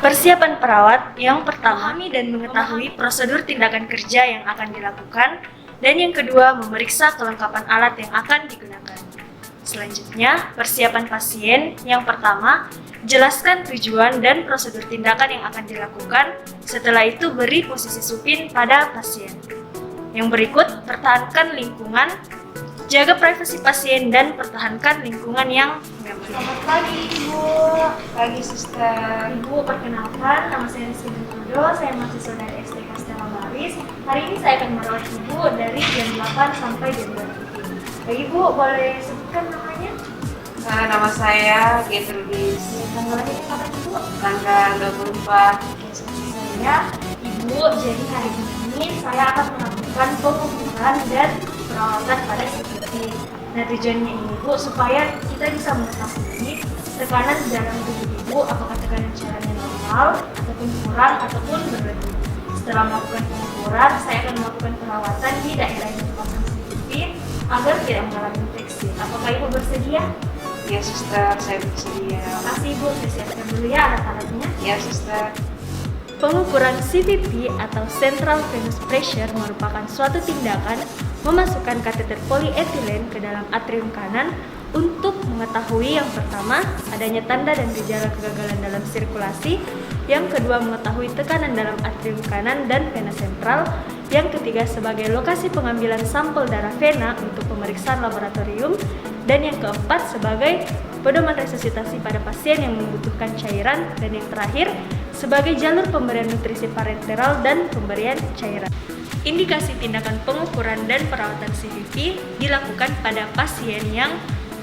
Persiapan perawat yang pertama, memahami dan mengetahui prosedur tindakan kerja yang akan dilakukan, dan yang kedua, memeriksa kelengkapan alat yang akan digunakan. Selanjutnya, persiapan pasien yang pertama, jelaskan tujuan dan prosedur tindakan yang akan dilakukan. Setelah itu, beri posisi supin pada pasien. Yang berikut, pertahankan lingkungan, jaga privasi pasien, dan pertahankan lingkungan yang nyaman. Selamat pagi, Ibu. Pagi, Suster. Ibu, perkenalkan, nama saya Rizky Bintudo, saya mahasiswa dari STK Stella Baris. Hari ini saya akan merawat Ibu dari jam 8 sampai jam 2 pagi. Ibu, boleh sebutkan namanya? Nama saya Gertrudis. Tanggal lahirnya kapan, Ibu? Tanggal 24. Oke, seperti saya, Ibu, jadi hari ini saya akan melakukan pengukuran dan perawatan pada CVP. Nah, tujuannya ini, Bu, supaya kita bisa mengetahui tekanan dalam tubuh Ibu, apakah tekanan cairannya normal, ataupun kurang, ataupun berlebih. Setelah melakukan pengukuran, saya akan melakukan perawatan di daerah yang dipasang CVP agar tidak mengalami infeksi. Apakah Ibu bersedia? Ya, Suster, saya bersedia. Terima kasih, Ibu. Saya siapkan dulu ya alat-alatnya. Ya, Suster. Pengukuran CVP atau Central Venous Pressure merupakan suatu tindakan memasukkan kateter polietilen ke dalam atrium kanan untuk mengetahui yang pertama adanya tanda dan gejala kegagalan dalam sirkulasi, yang kedua mengetahui tekanan dalam atrium kanan dan vena sentral, yang ketiga sebagai lokasi pengambilan sampel darah vena untuk pemeriksaan laboratorium, dan yang keempat sebagai pedoman resusitasi pada pasien yang membutuhkan cairan, dan yang terakhir sebagai jalur pemberian nutrisi parenteral dan pemberian cairan. Indikasi tindakan pengukuran dan perawatan CVP dilakukan pada pasien yang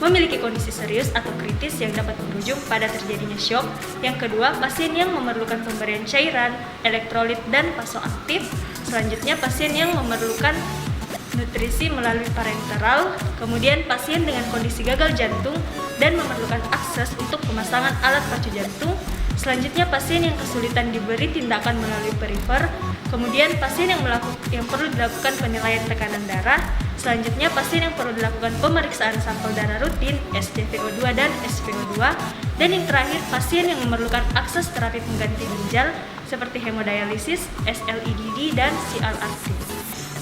memiliki kondisi serius atau kritis yang dapat berujung pada terjadinya shock. Yang kedua, pasien yang memerlukan pemberian cairan, elektrolit, dan vasoaktif. Selanjutnya, pasien yang memerlukan nutrisi melalui parenteral. Kemudian, pasien dengan kondisi gagal jantung dan memerlukan akses untuk pemasangan alat pacu jantung. Selanjutnya, pasien yang kesulitan diberi tindakan melalui perifer. Kemudian, pasien yang perlu dilakukan penilaian tekanan darah. Selanjutnya, pasien yang perlu dilakukan pemeriksaan sampel darah rutin, SpVO2 dan SpO2. Dan yang terakhir, pasien yang memerlukan akses terapi pengganti ginjal seperti hemodialisis, SLEDD, dan CRRT.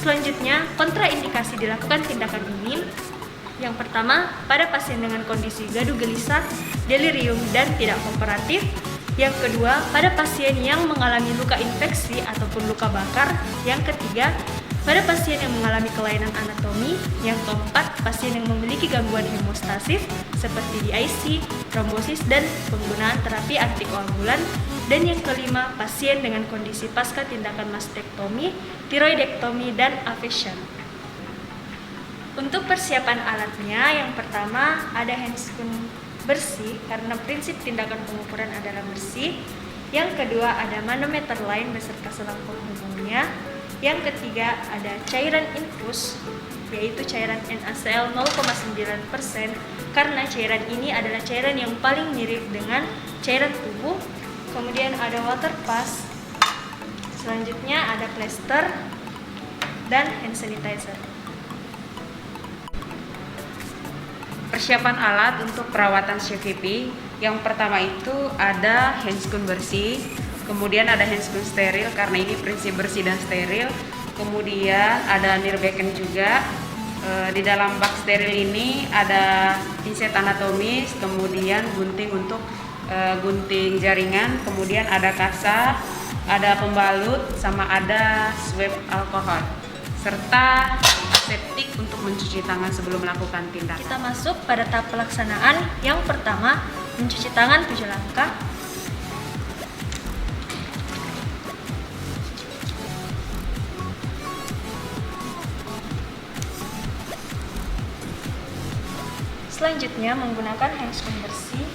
Selanjutnya, kontraindikasi dilakukan tindakan ini. Yang pertama, pada pasien dengan kondisi gaduh gelisah, delirium, dan tidak kooperatif. Yang kedua, pada pasien yang mengalami luka infeksi ataupun luka bakar. Yang ketiga, pada pasien yang mengalami kelainan anatomi. Yang keempat, pasien yang memiliki gangguan hemostasis seperti DIC, trombosis, dan penggunaan terapi antikoagulan. Dan yang kelima, pasien dengan kondisi pasca tindakan mastektomi, tiroidektomi, dan aphasia. Untuk persiapan alatnya, yang pertama ada handscoon bersih karena prinsip tindakan pengukuran adalah bersih. Yang kedua ada manometer line beserta selang penghubungnya. Yang ketiga ada cairan infus, yaitu cairan NaCl 0,9% karena cairan ini adalah cairan yang paling mirip dengan cairan tubuh. Kemudian ada water pass. Selanjutnya ada plester dan hand sanitizer. Persiapan alat untuk perawatan CVP. Yang pertama itu ada handscoon bersih, kemudian ada handscoon steril karena ini prinsip bersih dan steril. Kemudian ada nirbecken juga. Di dalam bak steril ini ada pinset anatomis, kemudian gunting untuk gunting jaringan, kemudian ada kasa, ada pembalut, sama ada swab alkohol, serta aseptik untuk mencuci tangan sebelum melakukan tindakan. Kita masuk pada tahap pelaksanaan. Yang pertama, mencuci tangan 7 langkah. Selanjutnya, menggunakan handscoon bersih.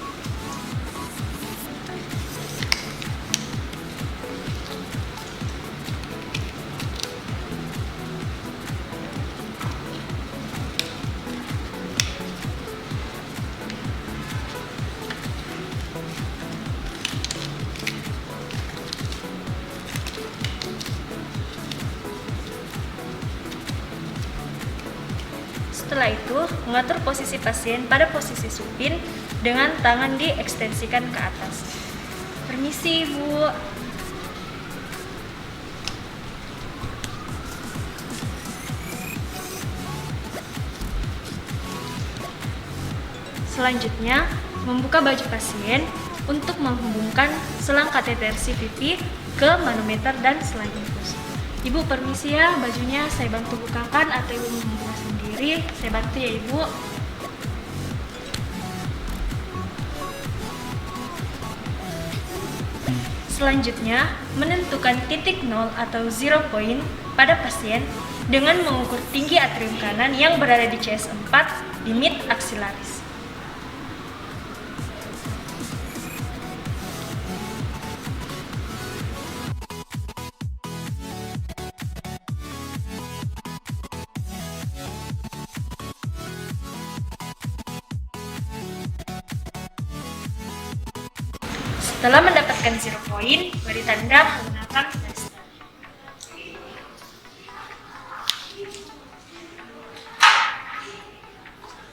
Setelah itu, mengatur posisi pasien pada posisi supin dengan tangan diekstensikan ke atas. Permisi, Bu. Selanjutnya, membuka baju pasien untuk menghubungkan selang kateter CVP ke manometer dan selang infus. Ibu permisi ya, bajunya saya bantu bukakan atau Ibu membuka sendiri. Saya bantu ya Ibu. Selanjutnya, menentukan titik 0 atau 0 point pada pasien dengan mengukur tinggi atrium kanan yang berada di CS4 di mid axillaris. Setelah mendapatkan 0 point, beri tanda menggunakan plaster.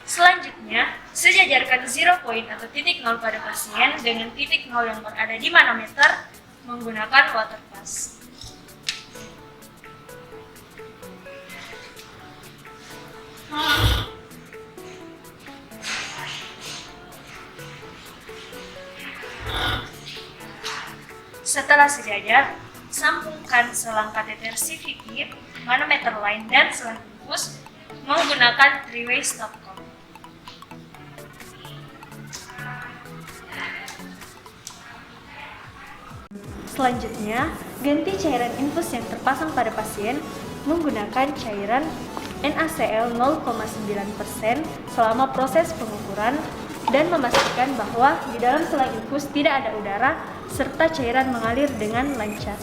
Selanjutnya, sejajarkan 0 point atau titik 0 pada pasien dengan titik 0 yang berada di manometer menggunakan water pass. Setelah sejajar, sambungkan selang kateter CVP, manometer line, dan selang infus menggunakan 3-way stopcock. Selanjutnya, ganti cairan infus yang terpasang pada pasien menggunakan cairan NaCl 0,9% selama proses pengukuran dan memastikan bahwa di dalam selang infus tidak ada udara serta cairan mengalir dengan lancar.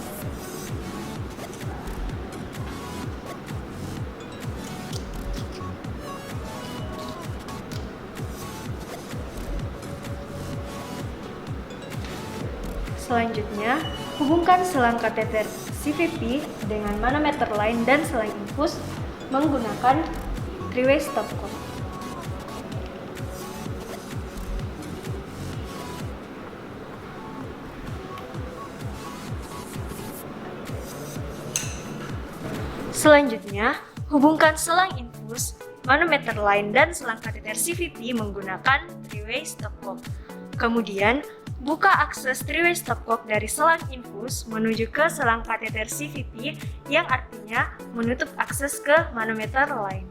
Selanjutnya, hubungkan selang kateter CVP dengan manometer line dan selang infus menggunakan 3-way stopcock. Selanjutnya, hubungkan selang infus, manometer line, dan selang kateter CVP menggunakan 3-way stopcock. Kemudian, buka akses 3-way stopcock dari selang infus menuju ke selang kateter CVP yang artinya menutup akses ke manometer line.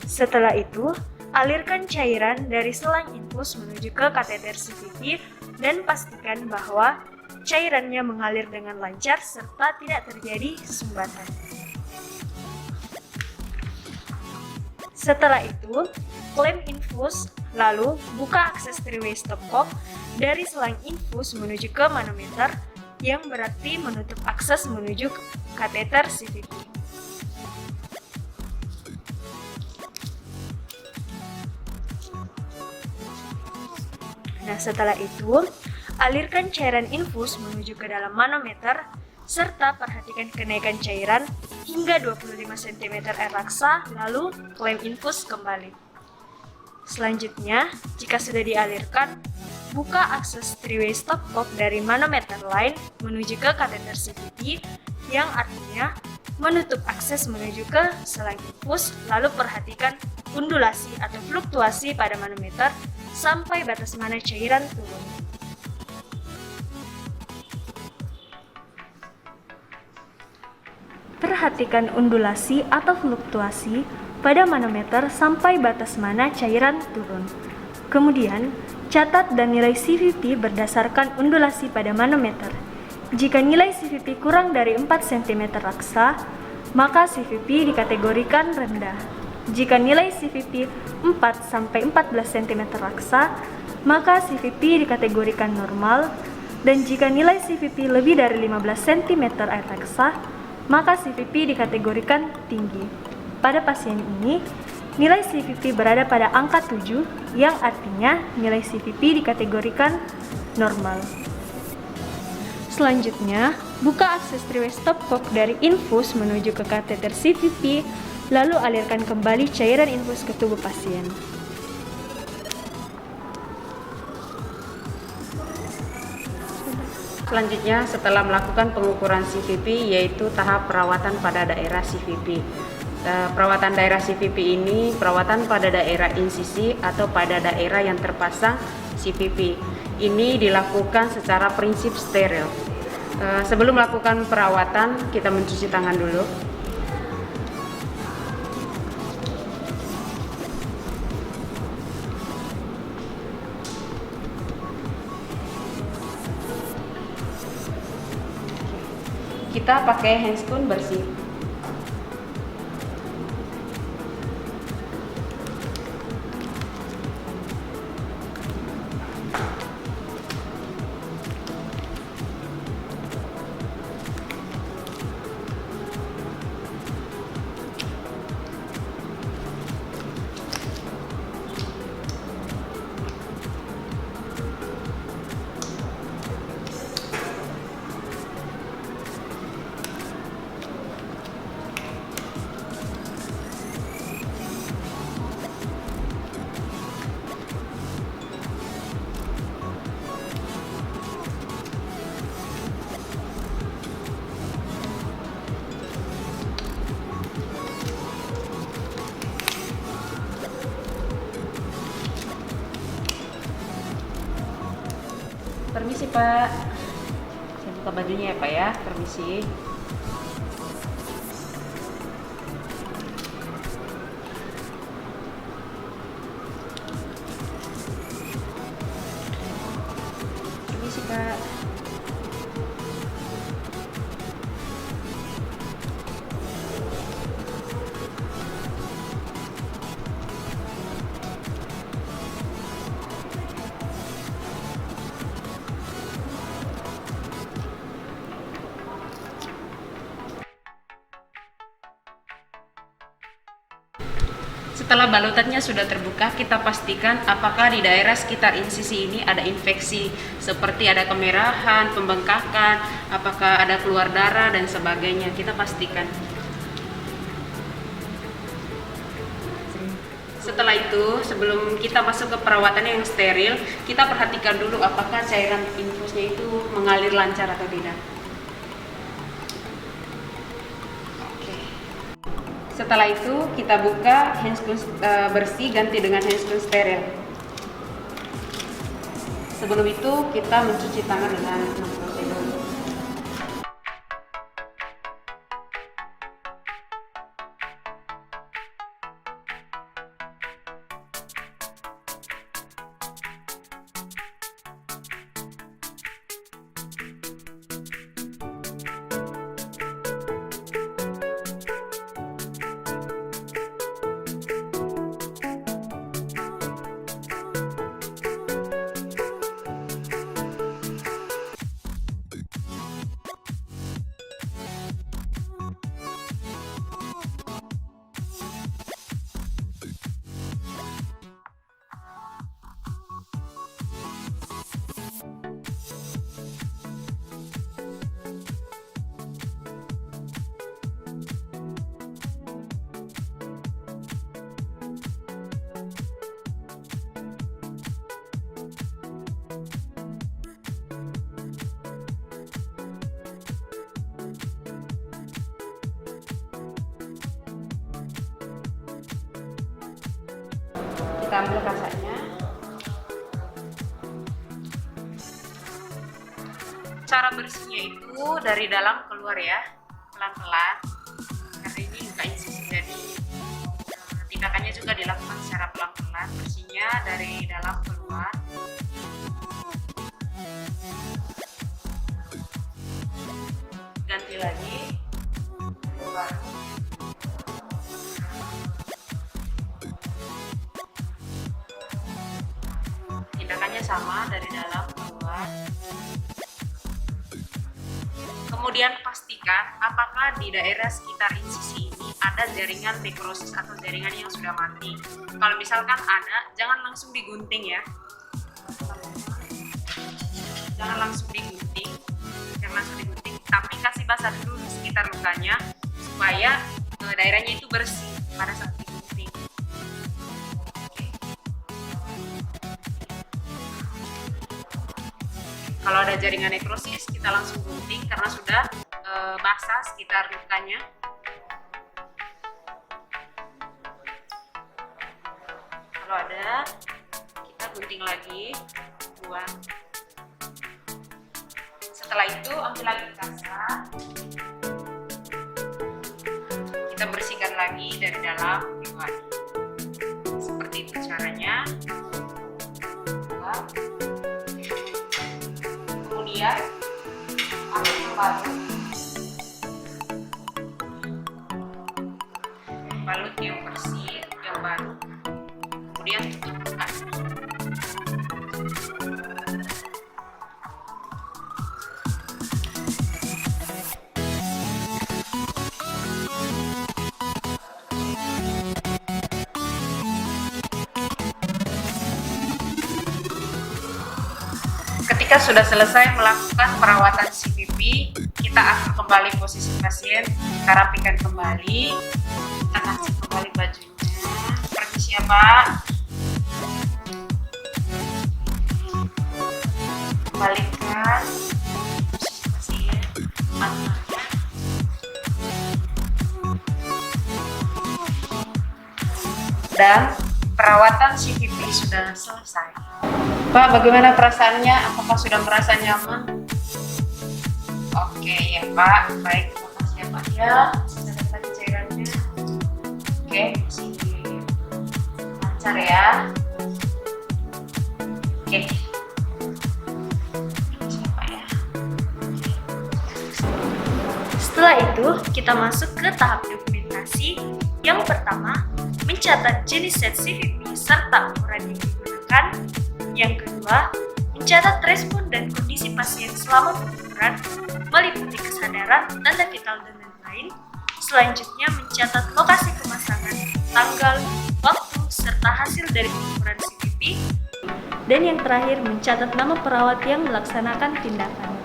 Setelah itu, alirkan cairan dari selang infus menuju ke kateter CVP dan pastikan bahwa cairannya mengalir dengan lancar serta tidak terjadi sumbatan. Setelah itu, klem infus, lalu buka akses 3-way stopcock dari selang infus menuju ke manometer yang berarti menutup akses menuju kateter CVP. Nah, setelah itu, alirkan cairan infus menuju ke dalam manometer, serta perhatikan kenaikan cairan hingga 25 cm air raksa, lalu klem infus kembali. Selanjutnya, jika sudah dialirkan, buka akses 3-way stopcock dari manometer line menuju ke kateter CVP, yang artinya menutup akses menuju ke selang infus, lalu perhatikan undulasi atau fluktuasi pada manometer sampai batas mana cairan turun. Perhatikan undulasi atau fluktuasi pada manometer sampai batas mana cairan turun. Kemudian, catat dan nilai CVP berdasarkan undulasi pada manometer. Jika nilai CVP kurang dari 4 cm raksa, maka CVP dikategorikan rendah. Jika nilai CVP 4-14 cm raksa, maka CVP dikategorikan normal, dan jika nilai CVP lebih dari 15 cm air raksa, maka CVP dikategorikan tinggi. Pada pasien ini, nilai CVP berada pada angka 7, yang artinya nilai CVP dikategorikan normal. Selanjutnya, buka akses 3-way stopcock dari infus menuju ke kateter CVP, lalu alirkan kembali cairan infus ke tubuh pasien. Selanjutnya, setelah melakukan pengukuran CVP, yaitu tahap perawatan pada daerah CVP. Perawatan daerah CVP ini perawatan pada daerah insisi atau pada daerah yang terpasang CVP. Ini dilakukan secara prinsip steril. Sebelum melakukan perawatan, kita mencuci tangan dulu. Kita pakai handscoon bersih. Permisi Pak, saya buka bajunya ya Pak ya, permisi. Permisi Pak. Setelah balutannya sudah terbuka, kita pastikan apakah di daerah sekitar insisi ini ada infeksi seperti ada kemerahan, pembengkakan, apakah ada keluar darah dan sebagainya. Kita pastikan. Setelah itu, sebelum kita masuk ke perawatan yang steril, kita perhatikan dulu apakah cairan infusnya itu mengalir lancar atau tidak. Setelah itu kita buka handscoon bersih ganti dengan handscoon steril. Sebelum itu kita mencuci tangan dengan prosedur. Kita ambil kasanya. Cara bersihnya itu dari dalam keluar ya, pelan-pelan. Karena ini buka insisi, jadi tindakannya juga dilakukan secara pelan-pelan. Bersihnya dari dalam keluar. Ganti lagi. Keluar. Tindakannya sama dari dalam keluar. Kemudian pastikan apakah di daerah sekitar insisi ini ada jaringan nekrosis atau jaringan yang sudah mati. Kalau misalkan ada, jangan langsung digunting ya. Jangan langsung digunting, tapi kasih basah dulu di sekitar lukanya supaya daerahnya itu bersih pada saat digunting. Kalau ada jaringan nekrosis, kita langsung gunting karena sudah basah sekitar lukanya. Kalau ada, kita gunting lagi, buang. Setelah itu ambil lagi kasa, kita bersihkan lagi dari dalam ke luar. Seperti itu caranya. Kemudian ambil yang baru, balut yang bersih, yang baru. Kemudian tutup buka. Ketika sudah selesai melakukan perawatan CPP, kita atur kembali posisi pasien, kita rapikan kembali, kita kasih kembali bajunya. Permisi ya Pak. Kembalikan posisi pasien, matanya. Dan perawatan CPP sudah selesai. Pak, bagaimana perasaannya? Apakah sudah merasa nyaman? Oke ya Pak, baik, terima kasih ya Pak ya. Saya lihat lagi cairannya. Oke, masih lancar ya. Oke. Siapa ya? Setelah itu, kita masuk ke tahap dokumentasi. Yang pertama, mencatat jenis set CVP serta ukuran yang digunakan. Yang kedua, mencatat respon dan kondisi pasien selama pengukuran, meliputi kesadaran, tanda vital, dan lain-lain. Selanjutnya, mencatat lokasi pemasangan, tanggal, waktu, serta hasil dari pengukuran CVP. Dan yang terakhir, mencatat nama perawat yang melaksanakan tindakan.